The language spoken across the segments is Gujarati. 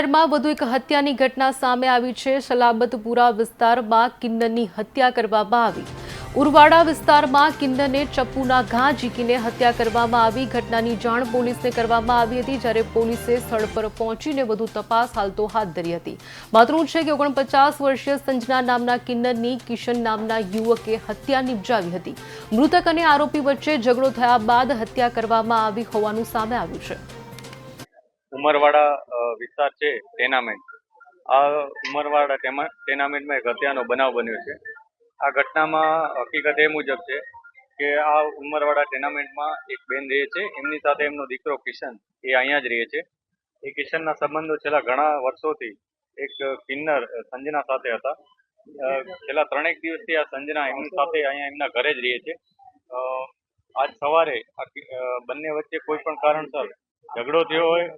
શહેરમાં વધુ એક હત્યાની ઘટના સામે આવી છે। સલાબતપુરા વિસ્તારમાં કિન્નરની હત્યા કરવામાં આવી। ઉરવાડા વિસ્તારમાં કિન્નરને ચપ્પુના ઘા ઝીકીને હત્યા કરવામાં આવી। ઘટનાની જાણ પોલીસને કરવામાં આવી હતી, જ્યારે પોલીસે સ્થળ પર પહોંચીને વધુ તપાસ હાલ તો હાથ ધરી હતી। મહત્વનું છે કે 49 વર્ષીય સંજના નામના કિન્નરની કિશન નામના યુવકે હત્યા નિપજાવી હતી। મૃતક અને આરોપી વચ્ચે ઝઘડો થયા બાદ હત્યા કરવામાં આવી હોવાનું સામે આવ્યું છે। ઉમરવાડા વિસ્તાર છે ટેનામેન્ટ। આ ઉમરવાડા ટેનામેન્ટમાં એક હત્યાનો બનાવ બન્યો છે। આ ઘટનામાં હકીકત એ મુજબ છે કે આ ઉમરવાડા ટેનામેન્ટમાં એક બેન રહે છે, એમની સાથે એમનો દીકરો કિશન એ અહીંયા જ રહે છે। એ કિશનના સંબંધો છેલ્લા ઘણા વર્ષોથી એક કિન્નર સંજના સાથે હતા। છેલ્લા 3 દિવસથી આ સંજના એમની સાથે અહીંયા એમના ઘરે જ રહે છે। આજ સવારે બંને વચ્ચે કોઈ પણ કારણસર ઝઘડો થયો હોય,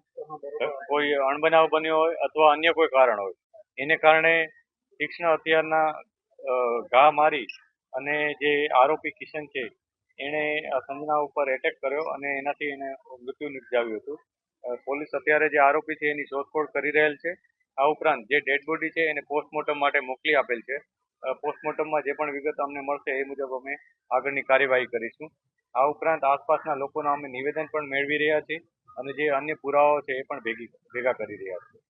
કોઈ અણબનાવ બન્યો હોય અથવા અન્ય કોઈ કારણ હોય, એને કારણે તીક્ષ્ણ હથિયારના ઘા મારી અને જે આરોપી કિશન છે એણે સંજના ઉપર એટેક કર્યો અને એનાથી એને મૃત્યુ નિપજાવ્યું હતું। પોલીસ અત્યારે જે આરોપી છે એની શોધખોળ કરી રહેલ છે। આ ઉપરાંત જે ડેડ બોડી છે એને પોસ્ટમોર્ટમ માટે મોકલી આપેલ છે। પોસ્ટમોર્ટમમાં જે પણ વિગત અમને મળશે એ મુજબ અમે આગળની કાર્યવાહી કરીશું। આ ઉપરાંત આસપાસના લોકોના અમે નિવેદન પણ મેળવી રહ્યા છીએ અને જે અન્ય પુરાવાઓ છે એ પણ ભેગા કરી રહ્યા છીએ।